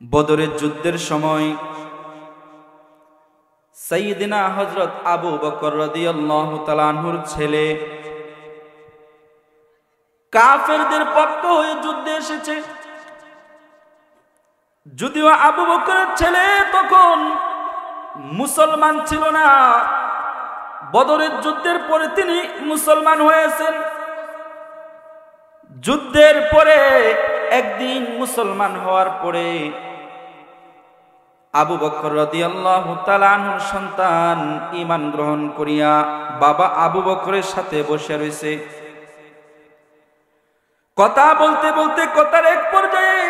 বদরের যুদ্ধের সময় সাইয়্যিদিনা হযরত আবু বকর রাদিয়াল্লাহু তাআলা আনহুর ছেলে কাফেরদের পক্ষ হয়ে যুদ্ধে এসেছে। যদিও আবু বকরের ছেলে তখন মুসলমান ছিল না, বদরের যুদ্ধের পরে তিনি মুসলমান হয়েছেন। যুদ্ধের পরে একদিন মুসলমান হওয়ার পরে আবু বকর রাদিয়াল্লাহু তাআলা আনহুর সন্তান ঈমান গ্রহণ করিয়া বাবা আবু বকরের সাথে বসে রয়েছে। কথা বলতে বলতে কথার এক পর্যায়ে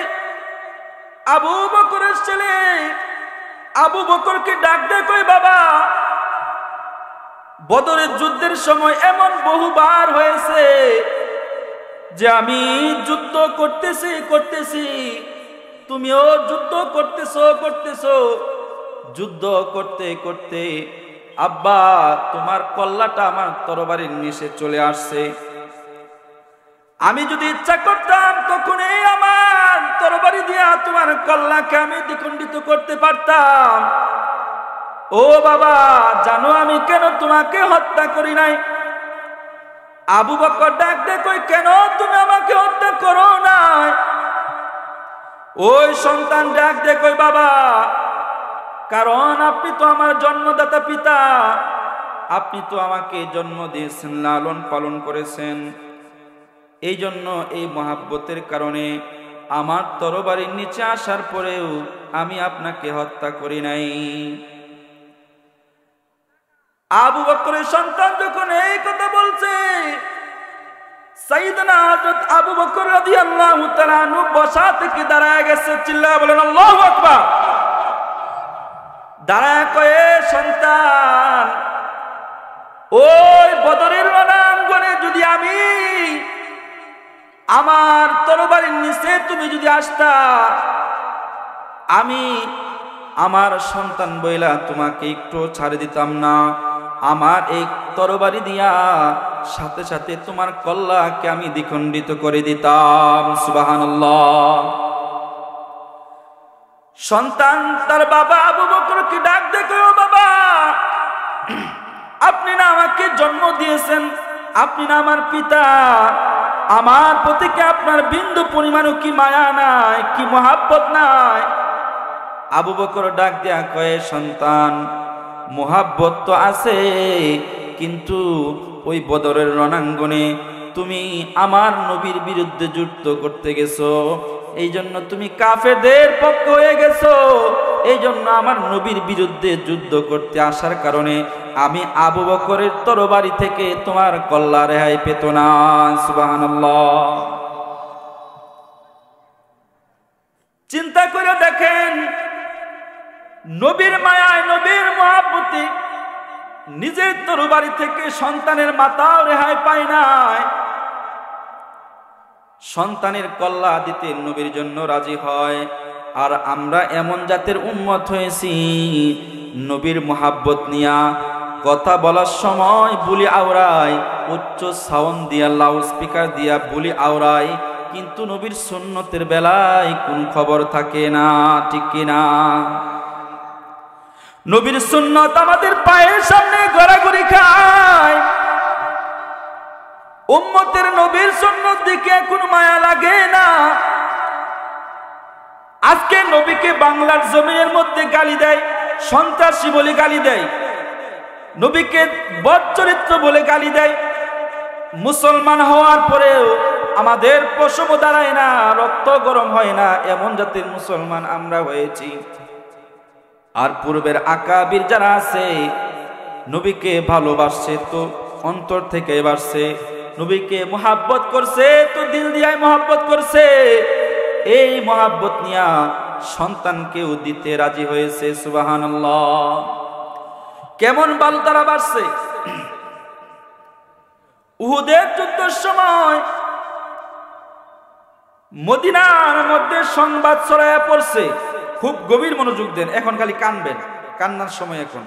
আবু বকরের ছেলে আবু বকরকে ডাক দেয়, কই বাবা, বদরের যুদ্ধের সময় এমন বহুবার হয়েছে যে আমি যুদ্ধ করতেছি, তুমিও যুদ্ধ করতেছো, যুদ্ধ করতে করতে আব্বা তোমার কল্লাটা আমার তরবারির নিচে চলে আসছে। আমি যদি ইচ্ছা করতাম তখনই আমার তরবারি দিয়া তোমার কল্লাকে আমি দ্বিখণ্ডিত করতে পারতাম। ও বাবা, জানো আমি কেন তোমাকে হত্যা করি নাই? আবু বকর ডাক দে, কই কেন তুমি আমাকে হত্যা করো নাই? ওই সন্তান ডাক দে, কই বাবা, কারণ আপনি তো আমার জন্মদাতা পিতা, আপনি তো আমাকে জন্ম দিয়েছেন, লালন পালন করেছেন, এই জন্য এই মহাব্বতের কারণে আমার তরবারির নিচে আসার পরেও আমি আপনাকে হত্যা করি নাই। আবু বকরের সন্তান যখন এই কথা বলছে, সাইয়্যিদনা হযরত আবু বকর রাদিয়াল্লাহু তাআলা আনহু বসা থেকে দাঁড়ায় গেছে। চিল্লায়া বলেন আল্লাহু আকবার। দাঁড়ায় কয়ে, সন্তান, ওই বদরের রণাঙ্গনে যদি আমি আমার তরবারির নিচে তুমি যদি আসতা, আমি আমার সন্তান বইলা তোমাকে একটু ছাড়ে দিতাম না। আমার এই তরবারি দিয়া সাথে সাথে তোমার কল্লাকে আমি দ্বিখণ্ডিত করে দিতাম। সুবহানাল্লাহ। সন্তান তার বাবা আবু বকরকে ডাক দেখো, বাবা, আপনি না আমাকে জন্ম দিয়েছেন, আপনি না আমার পিতা, আমার প্রতি কি আপনার বিন্দু পরিমাণও কি মায়া নাই, কি মহাব্বত নাই? আবু বকর ডাক দেয়া কয়ে, সন্তান, মহাব্বত তো আছে, কিন্তু ওই বদরের রণাঙ্গনে তুমি আমার নবীর বিরুদ্ধে যুদ্ধ করতে গেছো, এই জন্য তুমি কাফেরদের পক্ষ হয়ে গেছো, এই জন্য আমার নবীর বিরুদ্ধে যুদ্ধ করতে আসার কারণে আমি আবু বকরের তরবারি থেকে তোমার কল্লা রেহাই পেত না। সুবহানাল্লাহ। চিন্তা করে দেখেন, নবীর মায়ায়, নবীর মহাব্বতে নিজের তরবারি থেকে সন্তানের মাথাও রেহাই পায় নাই, সন্তানের কল্লা দিতে নবীর জন্য রাজি হয়। আর আমরা এমন জাতের উম্মত হয়েছি, নবীর মহাব্বত নিয়া কথা বলার সময় বুলি আওড়ায়, উচ্চ সাউন্ড দিয়া, লাউড স্পিকার দিয়া বুলি আওড়ায়, কিন্তু নবীর সুন্নতের বেলায় কোন খবর থাকে না, ঠিক কিনা? নবীর সুন্নত আমাদের পায়ের সামনে গড়াগড়ি খায়, উম্মতের নবীর সুন্নত দিকে কোনো মায়া লাগে না। আজকে নবীকে বাংলার জমিনের মধ্যে গালি দেয়, সন্ত্রাসী বলে গালি দেয়, নবীকে বদচরিত্র বলে গালি দেয়। মুসলমান হওয়ার পরেও আমাদের পশম দাঁড়ায় না, রক্ত গরম হয় না, এমন জাতির মুসলমান আমরা হয়েছি। আর পূর্বের আকাবির যারা আছে, নবীকে ভালোবাসছে তো অন্তর থেকে বাসছে, নবীকে মহাব্বত করছে তো দিল দিয়ে মহাব্বত করছে, এই মহাব্বত নিয়া সন্তানকেও দিতে রাজি হয়েছে। সুবহানাল্লাহ। কেমন ভালো তারা বাসছে। উহুদের যুদ্ধের সময় মদিনার মধ্যে সংবাদ ছড়ায়া পড়ছে, খুব গভীর মনোযোগ দেন, এখন খালি কানবেন, কান্নার সময় এখন।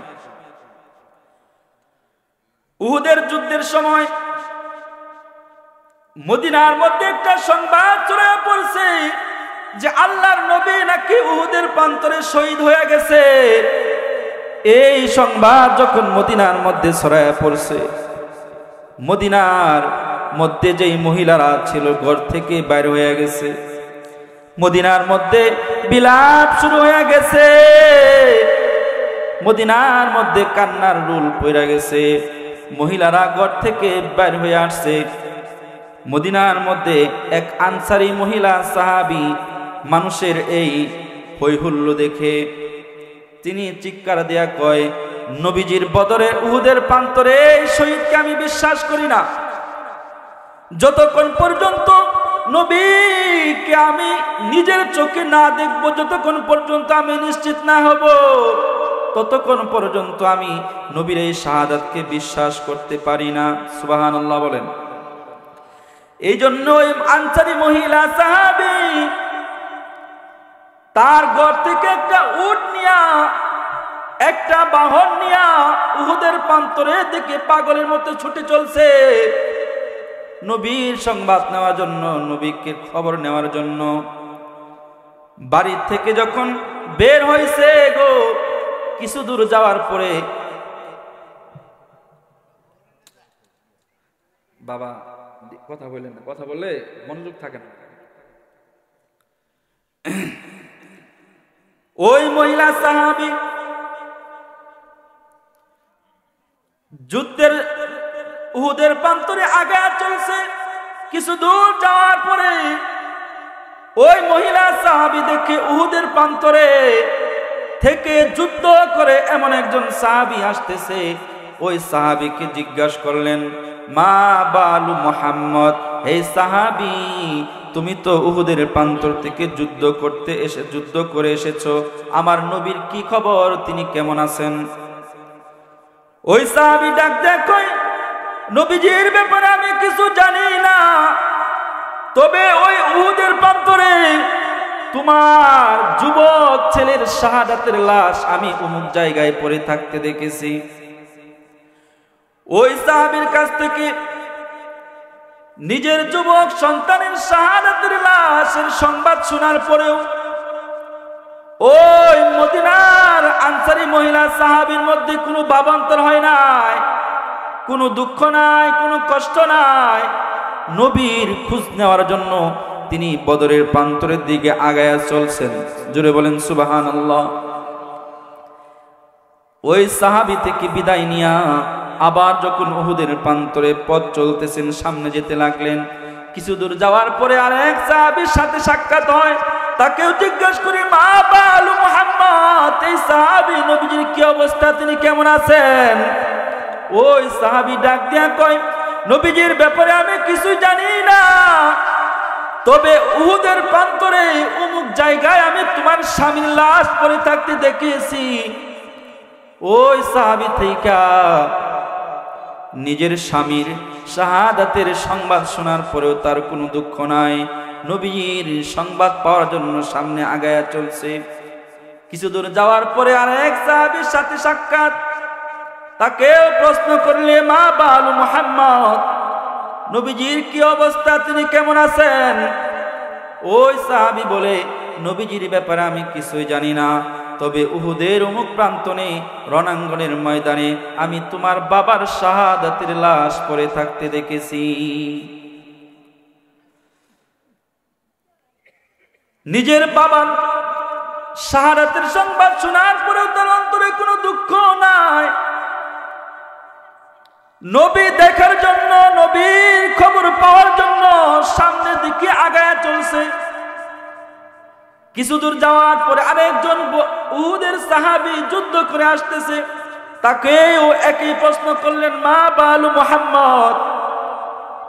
উহুদের যুদ্ধের সময় মদিনার মধ্যে একটা সংবাদ ছড়ায়া পড়ছে, যে আল্লাহর নবী নাকি উহুদের প্রান্তরে শহীদ হয়ে গেছে। এই সংবাদ যখন মদিনার মধ্যে ছড়ায় পড়ছে, মদিনার মধ্যে যেই মহিলারা ছিল ঘর থেকে বাইরে হয়ে গেছে, মদিনার মধ্যে বিলাপ শুরু হয়ে গেছে, মদিনার মধ্যে কান্নার রুল পড়ে গেছে। মহিলারা ঘর থেকে বাইরে হয়ে আসছে। মদিনার মধ্যে এক আনসারী মহিলা সাহাবী মানুষের এই হৈহুল্য দেখে তিনি চিৎকার দেয়া কয়, নবীজির বদরে উহুদের প্রান্তরে শহীদকে আমি বিশ্বাস করি না। যতক্ষণ পর্যন্ত নবীকে আমি নিজের চোখে না দেখব, যতক্ষণ পর্যন্ত আমি নিশ্চিত না হব, ততক্ষণ পর্যন্ত আমি নবীর এই শাহাদাতকে বিশ্বাস করতে পারি না। সুবহানাল্লাহ বলেন। এই জন্য আনসারী মহিলা সাহাবী তার ঘর থেকে একটা উট নিয়া, একটা বাহন নিয়া উহুদের প্রান্তরে দিকে পাগলের মতো ছুটে চলছে নবীর সংবাদ নেওয়ার জন্য, নবীকে খবর নেওয়ার জন্য। বাড়ি থেকে যখন বের হয়েছে গো, কিছু দূর যাওয়ার পরে, বাবা কথা বললেন না, কথা বললে মনোযোগ থাকে না। ওই মহিলা সাহাবী যুদ্ধের উহুদের প্রান্তরে আগে চলছে। কিছু দূর যাওয়ার পরে ওই মহিলা সাহাবী দেখে উহুদের প্রান্তরে থেকে যুদ্ধ করে এমন একজন সাহাবী আসতেছে। ওই সাহাবীকে জিজ্ঞাসা করলেন, মা বালু মুহাম্মদ, হে সাহাবী, তুমি তো উহুদের প্রান্তর থেকে যুদ্ধ করে এসেছো, আমার নবীর কি খবর, তিনি কেমন আছেন? ওই সাহাবী ডাক দেয় কয়, নবীজির ব্যাপারে আমি কিছু জানি না, তবে ওই উহুদের প্রান্তরে তোমার যুবক ছেলের শাহাদাতের লাশ আমি অমুক জায়গায় পড়ে থাকতে দেখেছি। ওই সাহাবীর কাছ থেকে নিজের যুবক সন্তানের শাহাদাতের লাশের সংবাদ শোনার পরেও ওই মদিনার আনসারী মহিলা সাহাবীর মধ্যে কোনো ভাবান্তর হয় নাই, কোনো দুঃখ নাই, কোনো কষ্ট নাই। নবীর খোঁজ নেওয়ার জন্য তিনি বদরের প্রান্তরের দিকে আগায়া চলছেন। জোরে বলেন সুবহানাল্লাহ। ওই সাহাবী থেকে বিদায় নিয়া আবার যখন উহুদের প্রান্তরে পথ চলতেছেন, সামনে যেতে লাগলেন। কিছু দূর যাওয়ার পরে আরেক সাহাবীর সাথে সাক্ষাৎ হয়। তাকেও জিজ্ঞাসা করি, মা বালু মুহাম্মদ, এই সাহাবী নবীজির কি অবস্থা, তিনি কেমন আছেন? ওই সাহাবী ডাক দিয়া কয়, নবীজির ব্যাপারে আমি কিছু জানি না, তবে উহুদের প্রান্তরে অমুক জায়গায় আমি তোমার স্বামীর লাশ পড়ে থাকতে দেখেছি। ওই সাহাবী থেকে নিজের স্বামীর শাহাদাতের সংবাদ শোনার পরেও তার কোনো দুঃখ নাই, নবীর সংবাদ পাওয়ার জন্য সামনে আগায়া চলছে। কিছু দূর যাওয়ার পরে আরেক সাহাবীর সাথে সাক্ষাৎ। তাকেও প্রশ্ন করলে, মা বালু মুহাম্মদ, নবীজির কি অবস্থা, তিনি কেমন আছেন? ওই সাহাবী বলে, নবীজির ব্যাপারে আমি কিছুই জানি না, তবে উহুদের অমুক প্রান্তনে রণাঙ্গনের ময়দানে আমি তোমার বাবার শাহাদাতের লাশ পড়ে থাকতে দেখেছি। নিজের বাবার শাহাদাতের সংবাদ শোনার পরেও তার অন্তরে কোনো দুঃখ নাই। নবী দেখার জন্য, নবীর খবর পাওয়ার জন্য সামনের দিকে আগায়া চলছে। কিছু দূর যাওয়ার পরে আরেকজন উহুদের সাহাবী যুদ্ধ করে আসতেছে। তাকেও একই প্রশ্ন করলেন, মা বালু মুহাম্মদ,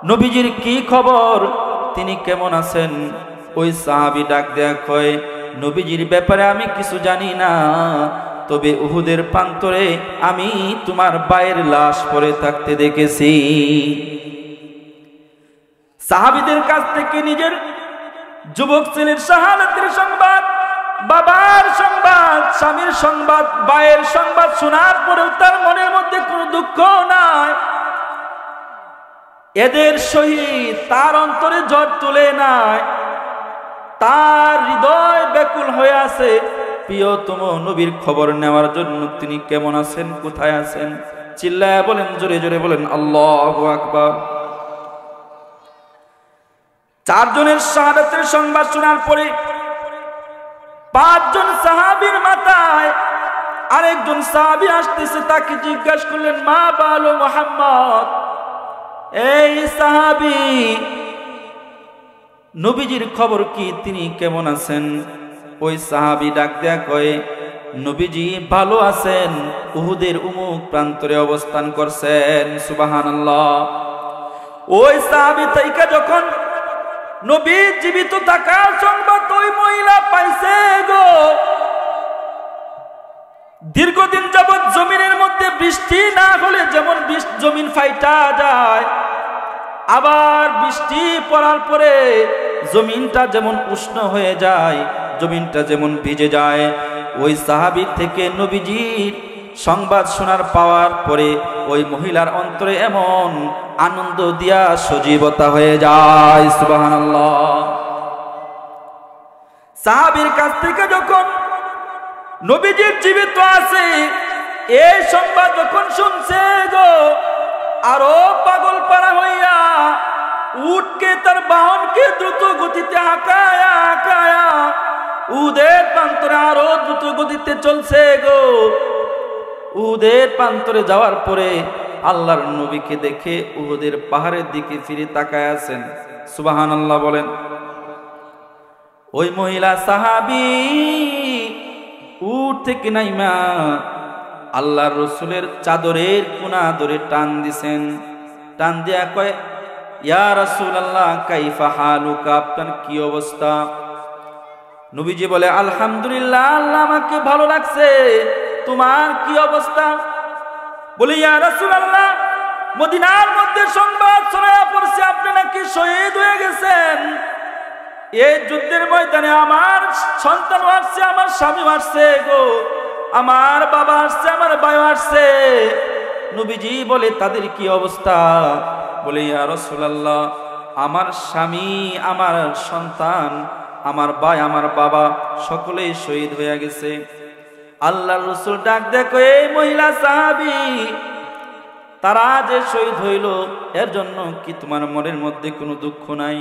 নবীজির কি খবর, তিনি কেমন আছেন? ওই সাহাবী ডাক দেয়া কয়, নবীজির ব্যাপারে আমি কিছু জানি না, তবে উহুদের প্রান্তরে আমি তোমার ভাইয়ের লাশ পড়ে থাকতে দেখেছি। সাহাবীদের কাছ থেকে নিজের যুবক ছেলের শাহাদাতের সংবাদ, বাবার সংবাদ, স্বামীর সংবাদ, ভাইয়ের সংবাদ শোনার পরেও তার মনের মধ্যে কোনো দুঃখ নাই। এদের সহিত তার অন্তরে ঝড় তুলে নাই। তার হৃদয় ব্যাকুল হয়ে আছে প্রিয়তম নবীর খবর নেওয়ার জন্য। তিনি কেমন আছেন, কোথায় আছেন? চিল্লায়া বলেন, জোরে জোরে বলেন আল্লাহু আকবার। চারজনের শাহাদাতের সংবাদ শোনার পরে পাঁচজন সাহাবীর মাথায় আরেকজন সাহাবী আসতেছে, তাকে জিজ্ঞাসা করলেন, মা বালু মুহাম্মদ, এই সাহাবী নবীজির খবর কি, তিনি কেমন আছেন? ওই সাহাবী ডাক দেয়া কয়, নবীজি ভালো আছেন, উহুদের উমুক প্রান্তরে অবস্থান করছেন। সুবহানাল্লাহ। ওই সাহাবী থেকে যখন নবী জীবিত থাকার সংবাদ ওই মহিলা পাইছে গো, দীর্ঘদিন যাবৎ জমিনের মধ্যে বৃষ্টি না হলে যেমন জমিন ফাইটা যায়, আবার বৃষ্টি পড়ার পরে জমিনটা যেমন উষ্ণ হয়ে যায়, জমিনটা যেমন ভিজে যায়, ওই সাহাবী থেকে নবীজির সংবাদ শোনার পাওয়ার পরে ওই মহিলার অন্তরে এমন আনন্দ দিয়া সজীবতা হয়ে যায়। সুবহানাল্লাহ। সাহাবীর কাছ থেকে যখন নবীজি জীবিত আছে এই সংবাদ যখন শুনছে গো, আরো পাগল পারা হইয়া উটকে তার বাহনকে দ্রুত গতিতে হাঁকায়া হাঁকায়া উহুদের প্রান্তরে আরো দ্রুত গতিতে চলছে গো। উহুদের প্রান্তরে যাওয়ার পরে আল্লাহর নবীকে দেখে উহুদের পাহাড়ের দিকে ফিরে তাকায় আছেন। সুবহানাল্লাহ বলেন। ওই মহিলা সাহাবী উট থেকে নাইমা আল্লাহর রসুলের চাদরের কোনা ধরে টান দিছেন। টান দিয়া কয়, ইয়া রাসূলুল্লাহ কাইফা হালুকা, আপনার কি অবস্থা? নবীজি বলে, আলহামদুলিল্লাহ, আল্লাহ আমাকে ভালো লাগছে, তোমার কি অবস্থা? বলে, ইয়া রাসূলুল্লাহ, মদিনার মধ্যে সংবাদ ছড়ায়া পড়ছে আপনি নাকি শহীদ হয়ে গেছেন। এই যুদ্ধের ময়দানে আমার সন্তান আসছে, আমার স্বামী আসছে গো, আমার বাবা আসছে, আমার ভাই আসছে। নবীজি বলে, তাদের কি অবস্থা? বলে, ইয়া রাসূলুল্লাহ, আমার স্বামী, আমার সন্তান, আমার ভাই, আমার বাবা সকলেই শহীদ হয়ে গেছে। আল্লাহর রাসূল ডাক দেখো, এই মহিলা সাহাবী, তারা যে শহীদ হইল এর জন্য কি তোমার মনের মধ্যে কোনো দুঃখ নাই?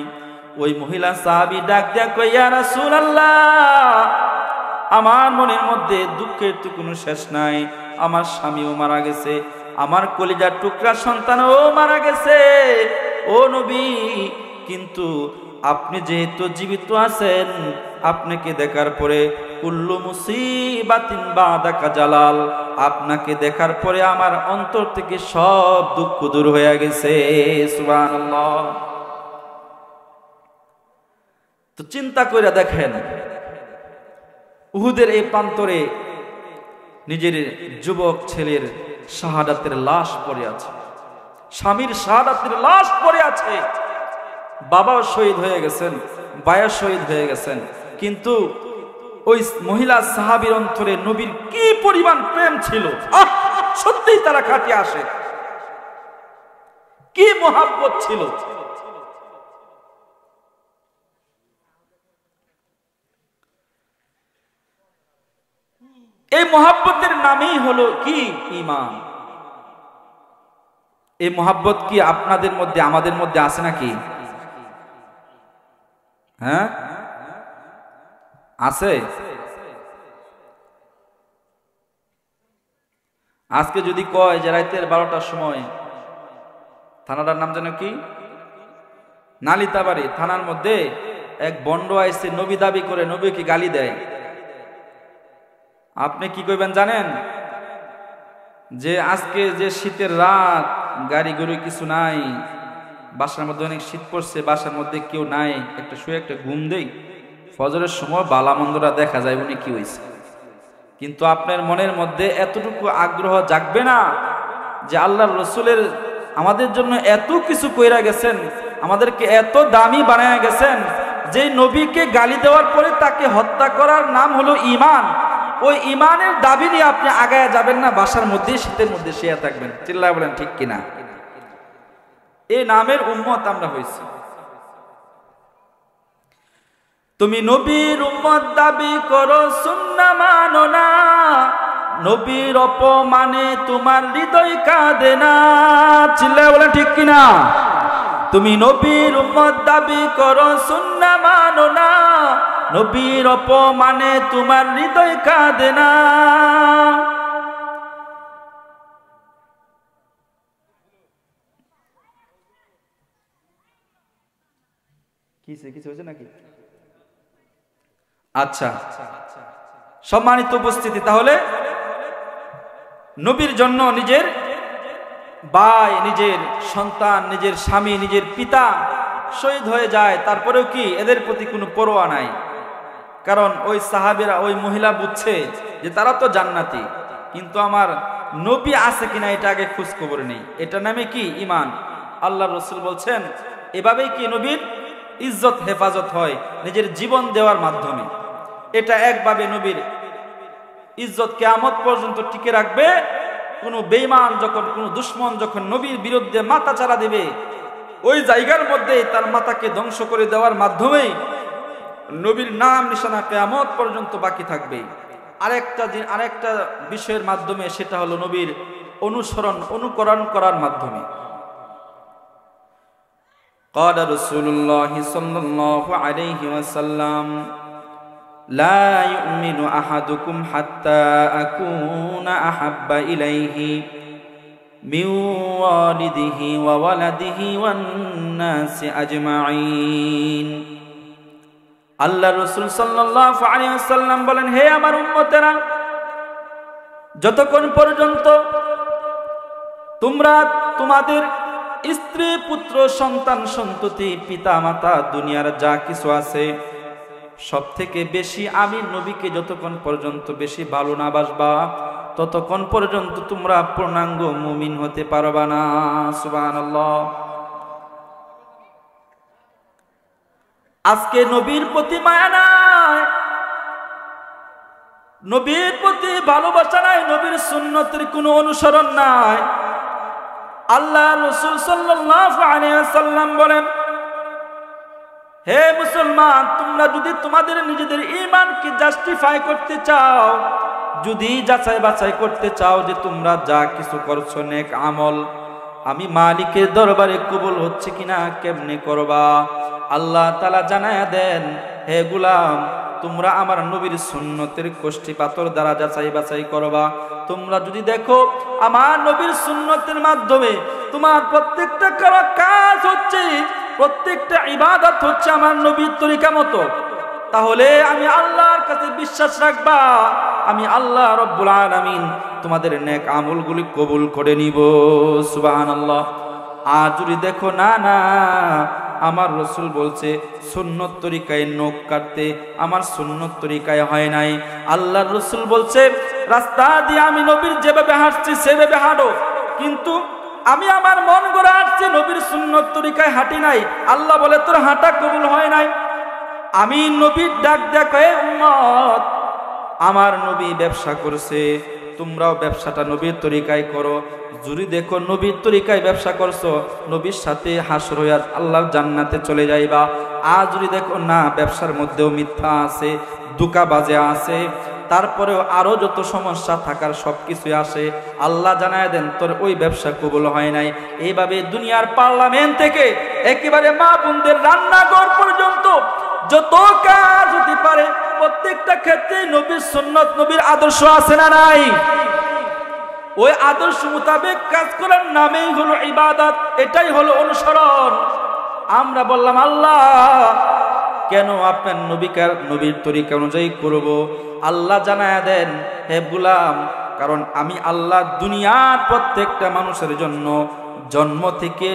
ওই মহিলা সাহাবী ডাক দেখো, ইয়া রাসূলুল্লাহ, আমার মনের মধ্যে দুঃখের তো কোনো শেষ নাই। আমার স্বামীও মারা গেছে, আমার কলিজার টুকরা সন্তানও মারা গেছে ও নবী, কিন্তু আপনি যেহেতু জীবিত আছেন, আপনাকে দেখার পরে কুল্লু মুসিবাতিন বাদাকা জালাল, আপনাকে দেখার পরে আমার অন্তর থেকে সব দুঃখ দূর হয়ে গেছে। সুবহানাল্লাহ। তো চিন্তা করে দেখেন, উহুদের এই প্রান্তরে নিজের যুবক ছেলের শাহাদাতের লাশ পড়ে আছে, স্বামীর শাহাদাতের লাশ পড়ে আছে, বাবাও শহীদ হয়ে গেছেন, ভাইও শহীদ হয়ে গেছেন, কিন্তু ওই মহিলা সাহাবীর অন্তরে নবীর কি পরিমাণ প্রেম ছিল! সত্যিই তারা কাটে আসে, কি মোহাব্বত ছিল! এই মোহাব্বতের নামেই হলো কি? ঈমান। এই মোহাব্বত কি আপনাদের মধ্যে, আমাদের মধ্যে আছে নাকি? হ্যাঁ, আছে। আজকে যদি কয় যে রাতের 12টার সময়, থানাটার নাম যেন কি, নালিতাবাড়ি থানার মধ্যে এক বন্ড আইসে নবী দাবি করে নবীকে গালি দেয়, আপনি কি কইবেন জানেন? যে আজকে যে শীতের রাত, গাড়ি গরু কিছু নাই, বাসার মধ্যে অনেক শীত পড়ছে, বাসার মধ্যে কেউ নাই, একটা শুয়ে একটা ঘুম দেই, ফজরের সময় বালামন্দরা দেখা যায় উনি কি হয়েছে। কিন্তু আপনার মনের মধ্যে এতটুকু আগ্রহ জাগবে না যে আল্লাহর রসুলের আমাদের জন্য এত কিছু কইরা গেছেন, আমাদেরকে এত দামি বানায়া গেছেন, যে নবীকে গালি দেওয়ার পরে তাকে হত্যা করার নাম হলো ঈমান। ওই ঈমানের দাবি নিয়ে আপনি আগায় যাবেন না, বাসার মধ্যে শীতের মধ্যে শুয়ে থাকবেন। চিল্লায় বলেন ঠিক কিনা? এই নামের উম্মত আমরা হয়েছি। তুমি নবীর উম্মত দাবি করো সুন্নাহ মানো না, নবীর অপমানে তোমার হৃদয় কাঁদে না। চিল্লায় বলেন ঠিক কিনা? তুমি নবীর উম্মত দাবি করো সুন্নাহ মানো না, নবীর অপমানে তোমার হৃদয় কাঁদে না। কিছু হয়েছে নাকি? আচ্ছা, সম্মানিত উপস্থিতি, তাহলে নবীর জন্য নিজের ভাই, নিজের সন্তান, নিজের স্বামী, নিজের পিতা শহীদ হয়ে যায়, তারপরেও কি এদের প্রতি কোনো পরোয়া নাই? কারণ ওই সাহাবীরা, ওই মহিলা বুঝছে যে তারা তো জান্নাতি, কিন্তু আমার নবী আছে কিনা এটা আগে খোঁজ খবর নেই। এটা নামে কি? ঈমান। আল্লাহ রাসূল বলছেন এভাবেই কি নবীর ইজ্জত হেফাজত হয়, নিজের জীবন দেওয়ার মাধ্যমে। এটা একভাবে নবীর ইজ্জত কিয়ামত পর্যন্ত টিকে রাখবে। কোনো বেঈমান যখন, কোনো দুশমন যখন নবীর বিরুদ্ধে মাথা চাড়া দেবে, ওই জায়গার মধ্যে তার মাথাকে ধ্বংস করে দেওয়ার মাধ্যমেই নবীর নাম নিশানা কিয়ামত পর্যন্ত বাকি থাকবে। আরেকটা বিষয়ের মাধ্যমে, সেটা হলো নবীর অনুকরণ করার মাধ্যমে। قال رسول الله صلى الله عليه وسلم لا يؤمن أحدكم حتى أكون أحب إليه من والده وولده والناس أجمعين। আল্লাহ রাসূল সাল্লাল্লাহু আলাইহি ওয়াসাল্লাম বলেন, হে আমার উম্মতেরা, যতক্ষণ পর্যন্ত তোমরা তোমাদের স্ত্রী, পুত্র, সন্তান, সন্ততি, পিতা মাতা, দুনিয়ার যা কিছু আছে সব থেকে বেশি আমি নবীকে যতক্ষণ পর্যন্ত বেশি ভালো না বাসবা, ততক্ষণ পর্যন্ত তোমরা পূর্ণাঙ্গ মুমিন হতে পারবা না। সুবহানাল্লাহ। আজকে নবীর প্রতি মায়া নাই, নবীর প্রতি ভালোবাসা নাই, নবীর সুন্নতের কোনো অনুসরণ নাই। আল্লাহ রাসূল সাল্লাল্লাহু আলাইহি ওয়াসাল্লাম বলেন, হে মুসলমান, তোমরা যদি তোমাদের নিজেদের ঈমানকে জাস্টিফাই করতে চাও, যদি যাচাই বাছাই করতে চাও যে তোমরা যা কিছু করছো নেক আমল আমি মালিকের দরবারে কবুল হচ্ছে কিনা, কেমনে করবা? আল্লাহ তাআলা জানায়া দেন, হে গোলাম, তোমরা আমার নবীর সুন্নতের কোষ্ঠী পাথর দ্বারা যাচাই বাছাই করবা। তোমরা যদি দেখো আমার নবীর সুন্নতের মাধ্যমে তোমার প্রত্যেকটা কাজ হচ্ছে, প্রত্যেকটা ইবাদত হচ্ছে আমার নবীর তরিকা মতো, তাহলে আমি আল্লাহর কাছে বিশ্বাস রাখবা, আমি আল্লাহ রব্বুল আলামিন তোমাদের নেক আমলগুলি কবুল করে নিব। সুবহানাল্লাহ। আর যদি দেখো না না, আমার রাসূল বলছে সুন্নত তরিকায় নখ কাটতে, আমার সুন্নত তরিকায় হয় নাই। আল্লাহর রাসূল বলছে রাস্তা দিয়ে আমি নবীর যেভাবে হাঁটছি সেভাবে হাঁটো, কিন্তু আমি আমার মন গড়া হাঁটছি, নবীর সুন্নত তরিকায় হাঁটি নাই। আল্লাহ বলে তোর হাঁটা কবুল হয় নাই। আমি নবীর ডাক দেখো, হে উম্মত, আমার নবী ব্যবসা করছে, তোমরাও ব্যবসাটা নবীর তরিকায় করো। যদি দেখো নবীর তরিকায় ব্যবসা করছো, নবীর সাথে হাসর হইয়া আল্লাহর জান্নাতে চলে যাইবা। আর যদি দেখো না, ব্যবসার মধ্যেও মিথ্যা আছে, ধোঁকাবাজি আছে, তারপরেও আরো যত সমস্যা থাকার সবকিছু আসে, আল্লাহ জানায় দেন তোর ওই ব্যবসা কবুল হয় নাই। এইভাবে দুনিয়ার পার্লামেন্ট থেকে একেবারে মা বোনদের রান্নাঘর পর্যন্ত যত কাজ হতে পারে প্রত্যেকটা ক্ষেত্রে নবীর সুন্নত, নবীর আদর্শ আছে না নাই? ওই আদর্শ মোতাবেক কাজ করার নামেই হলো ইবাদত, এটাই হলো অনুসরণ। আমরা বললাম আল্লাহ কেন আপনার নবীর তরিকা অনুযায়ী করব? আল্লাহ জানায়া দেন, হে গোলাম, কারণ আমি আল্লাহ দুনিয়ার প্রত্যেকটা মানুষের জন্য জন্ম থেকে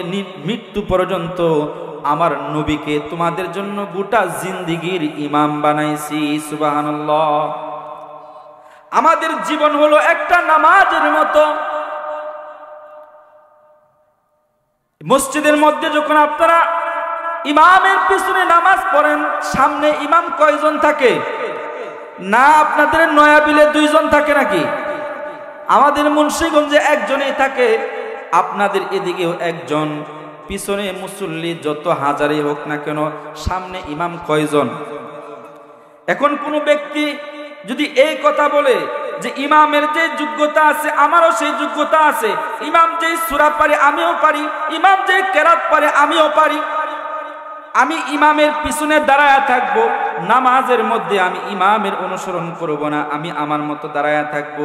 মৃত্যু পর্যন্ত আমার নবীকে তোমাদের জন্য গোটা জিন্দেগীর ইমাম বানাইছি। সুবহানাল্লাহ। আমাদের জীবন হলো একটা নামাজের মতো। মসজিদের মধ্যে যখন আপনারা ইমামের পিছনে নামাজ পড়েন, সামনে ইমাম কয়জন থাকে? না, আপনাদের নয়াবিলে 2 জন থাকে নাকি? আমাদের মুন্সিগঞ্জে একজনই থাকে, আপনাদের এদিকেও একজন, পিছনে মুসল্লি যত হাজারই হোক না কেন, সামনে ইমাম কয়জন? এখন কোনো ব্যক্তি যদি এই কথা বলে যে ইমামের যে যোগ্যতা আছে আমারও সেই যোগ্যতা আছে, ইমাম যে সূরা পারে আমিও পারি, ইমাম যে কেরাত পারে আমিও পারি, আমি ইমামের পিছনে দাঁড়ায়া থাকব, নামাজের মধ্যে আমি ইমামের অনুসরণ করব না, আমি আমার মতো দাঁড়ায়া থাকব,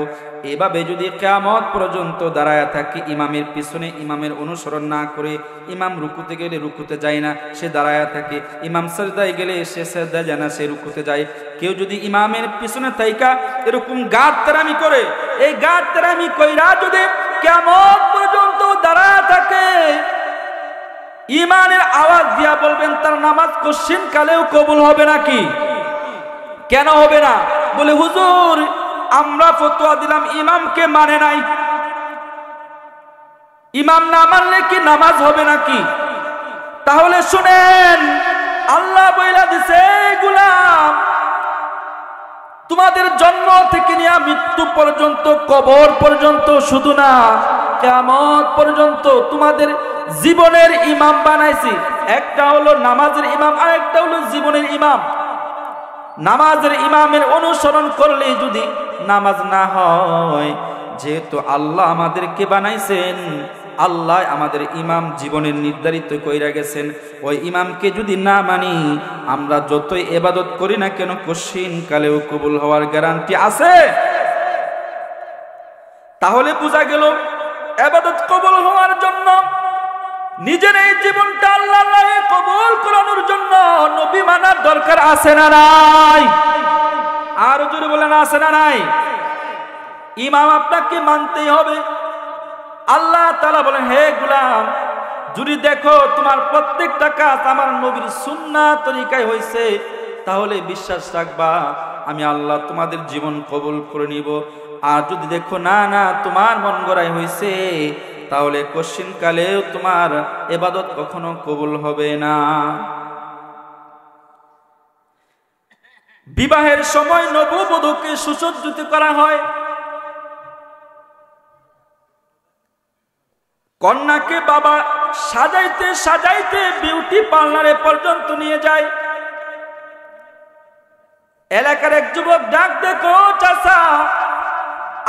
এভাবে যদি কিয়ামত পর্যন্ত দাঁড়ায়া থাকি ইমামের পিছনে, ইমামের অনুসরণ না করে, ইমাম রুকুতে গেলে রুকুতে যায় না, সে দাঁড়ায়া থাকে, ইমাম সাজদায় গেলে সে সাজদায় যায় না, সে রুকুতে যায়, কেউ যদি ইমামের পিছনে থাইকা এরকম গাড়তেরামি করে, এই গাড়তেরামি কইরা যদি কিয়ামত পর্যন্ত দাঁড়ায়া থাকে, ইমানের আওয়াজ দিয়া বলবেন তার নামাজ কোশ্চিন কালেও কবুল হবে নাকি? কেন হবে না? বলে হুজুর আমরা ফতোয়া দিলাম ইমামকে মানে নাই, ইমাম না মানলে কি নামাজ হবে নাকি? তাহলে শুনেন, আল্লাহ বইলা দিছে গোলাম তোমাদের জন্ম থেকে নিয়ে মৃত্যু পর্যন্ত, কবর পর্যন্ত শুধু না কিয়ামত পর্যন্ত তোমাদের জীবনের ইমাম বানাইছি। একটা হলো নামাজের ইমাম, আর একটা হলো জীবনের ইমাম। নামাজের ইমামের অনুসরণ করলে যদি নামাজ না হয়, যেহেতু আল্লাহ আমাদেরকে বানাইছেন, আল্লাহ আমাদের ইমাম জীবনের নির্ধারিত কইরা গেছেন, ওই ইমামকে যদি না মানি আমরা যতই ইবাদত করি না কেন কোশ্চিন কালেও কবুল হওয়ার গ্যারান্টি আছে? তাহলে বোঝা গেল ইবাদত কবুল হওয়ার জন্য, নিজের এই জীবনটা আল্লাহর রাহে কবুল করানোর জন্য নবী মানার দরকার আছে না নাই? আর জোরে বলেন আছে না নাই? ইমাম আপনাকে মানতেই হবে। আল্লাহ তাআলা বলেন, হে গোলাম যদি দেখো তোমার প্রত্যেকটা কাজ আমার নবীর সুন্নাহ তরিকায় হয়েছে, তাহলে বিশ্বাস রাখবা আমি আল্লাহ তোমাদের জীবন কবুল করে নিব। আর যদি দেখো না না তোমার মন গড়াই হয়েছে, তাহলে কোশ্চিন কালেও তোমার ইবাদত কখনো কবুল হবে না। বিবাহের সময় নববধূকে সুসজ্জিত করা হয়, কন্যাকে বাবা সাজাইতে সাজাইতে বিউটি পার্লারে পর্যন্ত নিয়ে যায়। এলাকার এক যুবক ডাক দেখো চাচা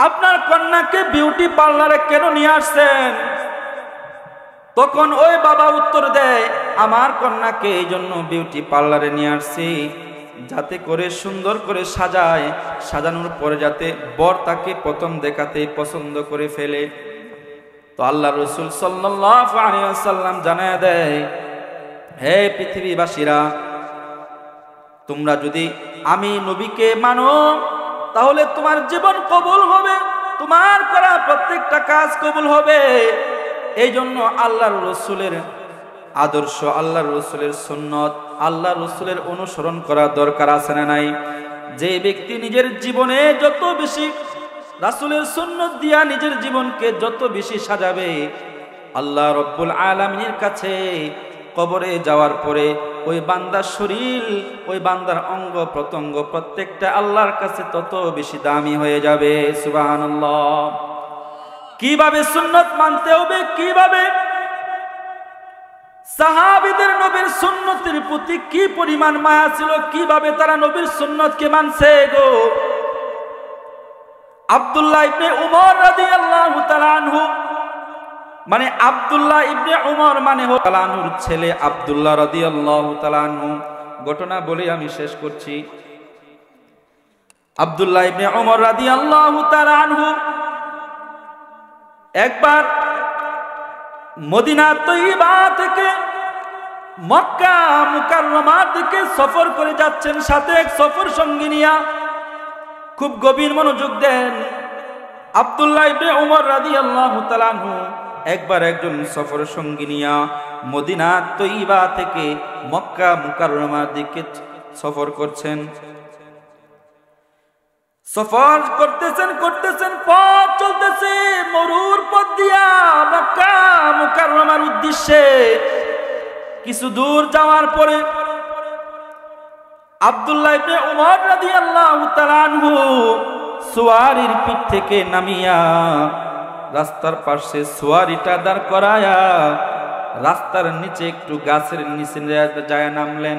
আপনার কন্যাকে বিউটি পার্লারে কেন নিয়ে আসছেন? তখন ওই বাবা উত্তর দেয়, আমার কন্যাকে এই জন্য বিউটি পার্লারে নিয়ে আসছি যাতে করে সুন্দর করে সাজায়, সাজানোর পরে যাতে বর তাকে প্রথম দেখাতে পছন্দ করে ফেলে। তো আল্লাহ রাসূল সাল্লাল্লাহু আলাইহি ওয়াসাল্লাম জানায় দেয়, হে পৃথিবীবাসীরা, তোমরা যদি আমি নবীকে মানো তাহলে তোমার জীবন কবুল হবে, তোমার করা প্রত্যেকটা কাজ কবুল হবে। এই জন্য আল্লাহর রাসূলের আদর্শ, আল্লাহর রাসূলের সুন্নত, আল্লাহর রাসূলের অনুসরণ করা দরকার আছে না নাই? যে ব্যক্তি নিজের জীবনে যত বেশি রাসূলের সুন্নত দিয়া নিজের জীবনকে যত বেশি সাজাবে, আল্লাহ রব্বুল আলামিনের কাছে কবরে যাওয়ার পরে ওই বান্দার শরীর, ওই বান্দার অঙ্গ প্রত্যঙ্গ প্রত্যেকটা আল্লাহর কাছে তত বেশি দামি হয়ে যাবে। সুবহানাল্লাহ। কিভাবে সুন্নত মানতে হবে, কিভাবে সাহাবীদের নবীর সুন্নতের প্রতি কি পরিমাণ মায়া ছিল, কিভাবে তারা নবীর সুন্নতকে মানছে গো। আব্দুল্লাহ ইবনে উমর রাদিয়াল্লাহু তাআলা আনহু, মানে আব্দুল্লাহ ইবনে উমর মানে হলো আনহুর ছেলে আব্দুল্লাহ রাদিয়াল্লাহু তাআলা আনহু। ঘটনা বলে আমি শেষ করছি। আব্দুল্লাহ ইবনে উমর রাদিয়াল্লাহু তাআলা আনহু একবার মদিনা তৈয়বা থেকে মক্কা মুকাররমার দিকে সফর করে যাচ্ছেন, সাথে এক সফর সঙ্গী নিয়া। খুব গভীর মনোযোগ দেন। আব্দুল্লাহ ইবনে উমর রাদিয়াল্লাহু তাআলা আনহু একবার একজন সফর সঙ্গী নিয়া মদিনা তৈয়বা থেকে মক্কা মুকাররমার দিকে সফর করছেন। সফর করতেছেন করতেছেন, পথ চলতেছে মরুর পথ দিয়া মক্কা মুকাররমার উদ্দেশ্যে। কিছু দূর যাওয়ার পরে আব্দুল্লাহ ইবনে উমর রাদিয়াল্লাহু তাআলা আনহু সুয়ারির পিঠ থেকে নামিয়া রাস্তার পাশে সুয়ারিটা দাঁড় করায়া রাস্তার নিচে একটু গাছের নিচে যায় নামলেন।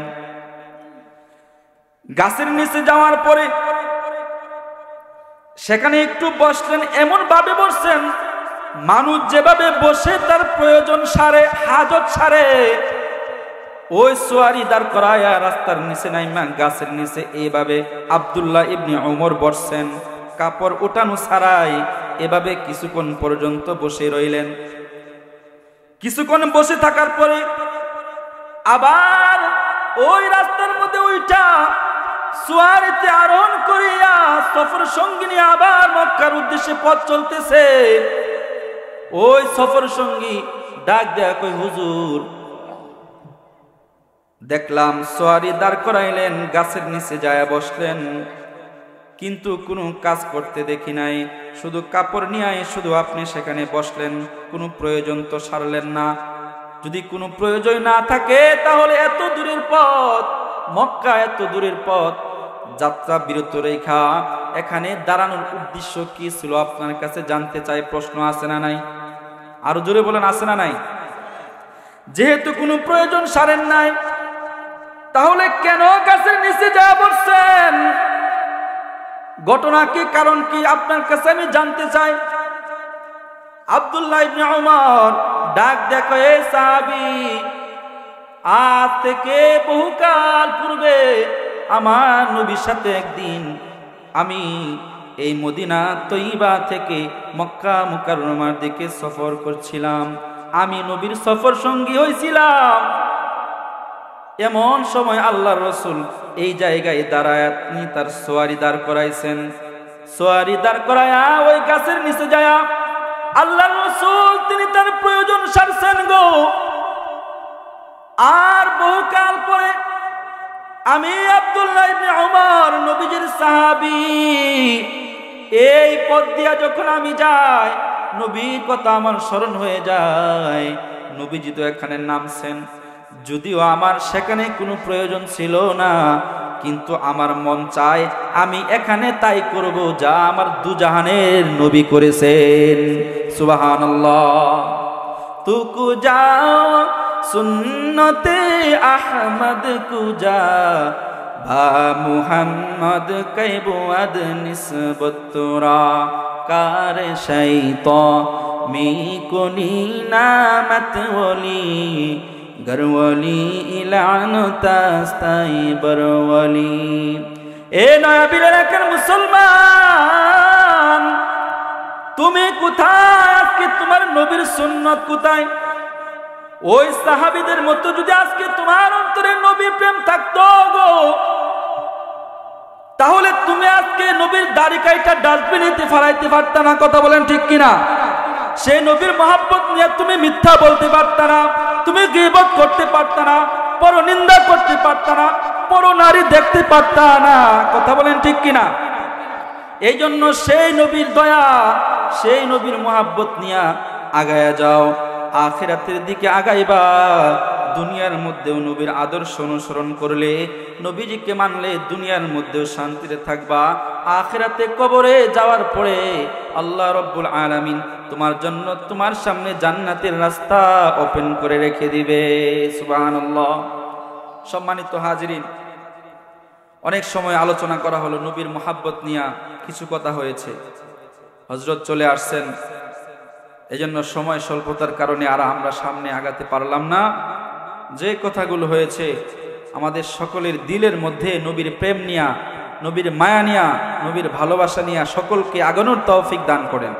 গাছের নিচে যাওয়ার পরে সেখানে একটু বসলেন, এমন ভাবে বসছেন মানুষ যেভাবে বসে তার প্রয়োজন সারে, হাজত সারে, ওই সোয়ারি দাঁড় করায়া রাস্তার নিচে নাইমা গাছের নিচে এইভাবে আব্দুল্লাহ ইবনে ওমর বসছেন, কাপড় উঠানো ছাড়াই এভাবে কিছুক্ষণ পর্যন্ত বসে রইলেন। কিছুক্ষণ বসে থাকার পরে আবার ওই রাস্তার মধ্যে উঠা সোয়ারিতে আরোহণ করিয়া সফর সঙ্গী নিয়ে আবার মক্কার উদ্দেশ্যে পথ চলতেছে। ওই সফর সঙ্গী ডাক দেয়া কই, হুজুর দেখলাম সোয়ারি দাঁড় করাইলেন, গাছের নিচে যায় বসলেন, কিন্তু কোনো কাজ করতে দেখি নাই, শুধু কাপড় নিয়ে শুধু আপনি সেখানে বসলেন, কোনো প্রয়োজন তো সারলেন না। যদি কোনো প্রয়োজন না থাকে তাহলে এত দূরের পথ, মক্কা এত দূরের পথ যাত্রা বিরত রেখা এখানে দাঁড়ানোর উদ্দেশ্য কি ছিল আপনার কাছে জানতে চাই। প্রশ্ন আছে না নাই? আরো জোরে বলেন, আছে না নাই? যেহেতু কোনো প্রয়োজন সারেন নাই, তাহলে কেন গাছের নিচে যা বসছেন? ঘটনা কি, কারণ কি আপনার কাছে আমি জানতে চাই। আব্দুল্লাহ ইবনে ওমর ডাক দেখো, এ সাহাবী, আজ থেকে বহুকাল পূর্বে আমার নবীর সাথে একদিন আমি এই মদিনা তৈবা থেকে মক্কা মুকাররমার দিকে সফর করছিলাম, আমি নবীর সফর সঙ্গী হয়েছিলাম। এমন সময় আল্লাহর রাসূল এই জায়গায় দাঁড়ায় তিনি তার সোয়ারি দাঁড় করাইছেন। সোয়ারি দাঁড় করায়া ওই গাছের নিচে যায় আল্লাহর রাসূল তিনি তার প্রয়োজন সারছেন গো। আর বহুকাল পরে আমি আব্দুল্লাহ ইবনে ওমর নবীজির সাহাবী, এই পথ দিয়া যখন আমি যাই নবীর কথা আমার স্মরণ হয়ে যায়। নবীজি তো এখানে নামছেন, যদিও আমার সেখানে কোনো প্রয়োজন ছিল না, কিন্তু আমার মন চায় আমি এখানে তাই করব যা আমার দুজাহানের নবী করেছেন। সুবহানাল্লাহ। তুকু যাও সুন্নতে আহমদ কুজা ভা মুহাম্মদ কৈবুয়াদ নিসবতুরা কার শাইত মি কুনি নামত ওলি গরওয়ালি ইলান তাস্তাই বরওয়ালি। এ নয়াবিলের একজন মুসলমান, তুমি কোথায়? আজকে তোমার নবীর সুন্নত কোথায়? ওই সাহাবীদের মতো যদি আজকে তোমার অন্তরে নবী প্রেম থাকতো গো, তাহলে তুমি আজকে নবীর দাড়ি কাইটা ডাস্টবিনেতে ফেলাইতে পারতা না। কথা বলেন ঠিক কিনা? সেই নবীর মহব্বত নিয়ে তুমি মিথ্যা বলতে পারতা না, তুমি গীবত করতে পারতা না, পরনিন্দা করতে পারতা না, পরনারী দেখতে পারতা না। কথা বলেন ঠিক কিনা? এই জন্য সেই নবীর দয়া, সেই নবীর মহব্বত নিয়ে আগায়া যাও, আখিরাতের দিকে আগাইবা। দুনিয়ার মধ্যেও নবীর আদর্শ অনুসরণ করলে, নবীজিকে মানলে দুনিয়ার মধ্যেও শান্তিতে থাকবা। আখিরাতে কবরে যাওয়ার পরে আল্লাহ রাব্বুল আলামিন তোমার জন্য তোমার সামনে জান্নাতের রাস্তা ওপেন করে রেখে দিবে। সুবহানাল্লাহ। সম্মানিত হাজিরিন, অনেক সময় আলোচনা করা হলো নবীর মহব্বত নিয়ে, কিছু কথা হয়েছে, হযরত চলে আসছেন, এজন্য সময় স্বল্পতার কারণে আর আমরা সামনে আগাতে পারলাম না। যে কথাগুলো হয়েছে আমাদের সকলের দিলের মধ্যে নবীর প্রেম নিয়া, নবীর মায়া নিয়া, নবীর ভালোবাসা নিয়া সকলকে আগানোর তৌফিক দান করেন।